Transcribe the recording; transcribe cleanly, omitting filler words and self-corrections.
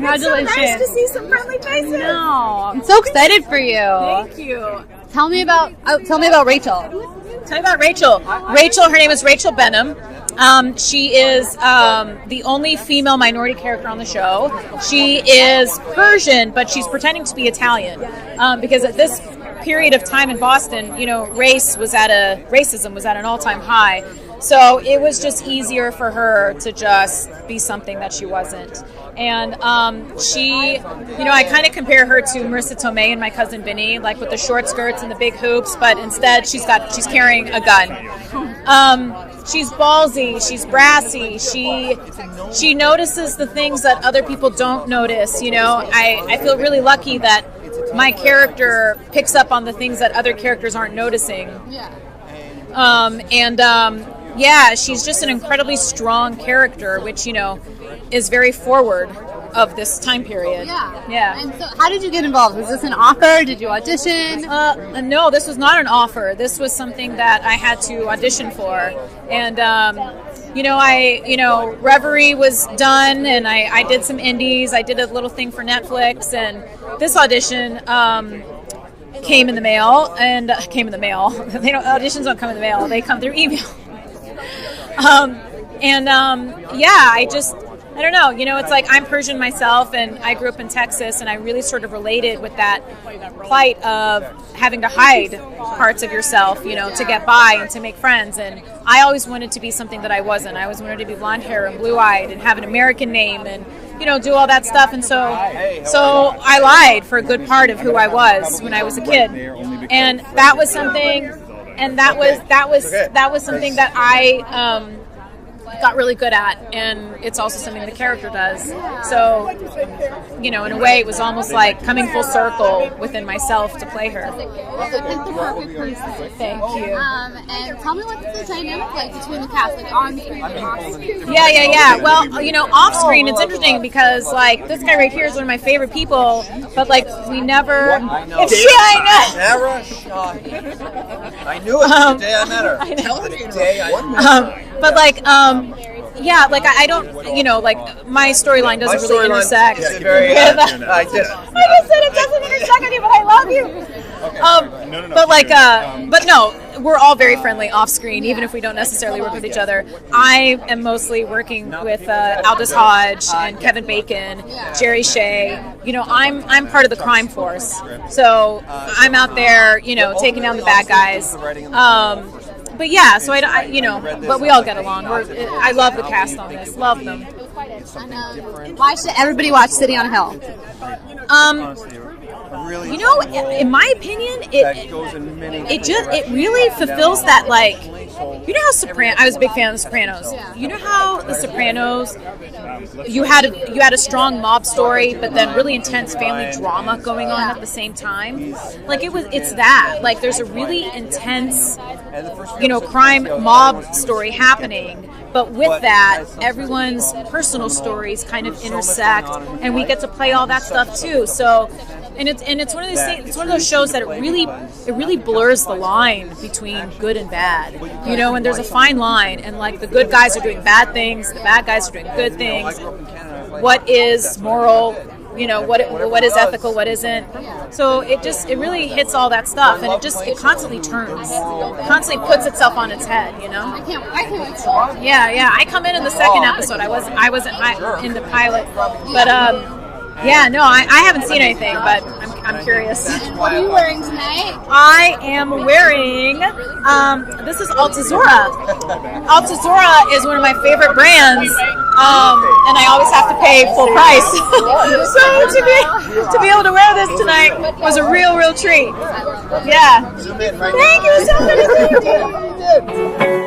Congratulations. It's so nice to see some friendly faces. No, I'm so excited for you. Thank you. Tell me about Rachel. Tell me about Rachel. Rachel, her name is Rachel Benham. She is the only female minority character on the show. She is Persian, but she's pretending to be Italian because at this period of time in Boston, you know, racism was at an all-time high. So it was just easier for her to just be something that she wasn't. And she, you know, I kind of compare her to Marissa Tomei and My Cousin Vinny, like with the short skirts and the big hoops, but instead she's carrying a gun. She's ballsy, she's brassy, she notices the things that other people don't notice, you know. I feel really lucky that my character picks up on the things that other characters aren't noticing. Yeah, she's just an incredibly strong character, which, you know, is very forward of this time period. Yeah. And so how did you get involved? Was this an offer? Did you audition? No, this was not an offer. This was something that I had to audition for. And, Reverie was done, and I did some indies. I did a little thing for Netflix, and this audition came in the mail. Auditions don't come in the mail. They come through email. I don't know, you know, it's like I'm Persian myself, and I grew up in Texas, and I really sort of related with that plight of having to hide parts of yourself, you know, to get by and to make friends. And I always wanted to be something that I wasn't. I always wanted to be blonde hair and blue-eyed and have an American name and, you know, do all that stuff. And so I lied for a good part of who I was when I was a kid. And that was something, something that I got really good at, and it's also something the character does. So, you know, in a way, it was almost like coming full circle within myself to play her. You picked the perfect person. Thank you. And tell me what's the dynamic like between the cast, like on screen and off screen? Yeah. Well, you know, off screen, it's interesting because, like, this guy right here is one of my favorite people, but, like, we never... I know. Sarah Shahi. I knew it the day I met her. I know. The day I met her. But, like, yeah, like I don't, you know, like my storyline doesn't really intersect with. I just said it doesn't intersect with you, but I love you. But no, we're all very friendly off screen, even if we don't necessarily work with each other. I am mostly working with Aldous Hodge and Kevin Bacon, Jerry Shea. You know, I'm part of the crime force, so I'm out there, you know, taking down the bad guys. But yeah, so but we all get along. I love the cast on this. Love them. And, why should everybody watch City on a Hill? You know, in my opinion, it really fulfills that, like, you know how I was a big fan of The Sopranos. You know how The Sopranos, you had a strong mob story, but then really intense family drama going on at the same time. Like it's that. Like there's a really intense, you know, crime mob story happening. But with that, everyone's personal stories kind of intersect, and we get to play all that stuff too. So, and it's one of those things. It's one of those shows that it really blurs the line between good and bad. You know, and there's a fine line, and like the good guys are doing bad things, the bad guys are doing good things. What is moral? You know, what is ethical, what isn't. So it really hits all that stuff, and it constantly turns, constantly puts itself on its head, you know. I can't wait to watch. Yeah. I come in the second episode. I wasn't in the pilot, but yeah, no, I haven't seen anything, but I'm curious. And what are you wearing tonight? I am wearing, this is Altazura. Altazura is one of my favorite brands, and I always have to pay full price. So to be able to wear this tonight was a real treat. Yeah. Thank you so much.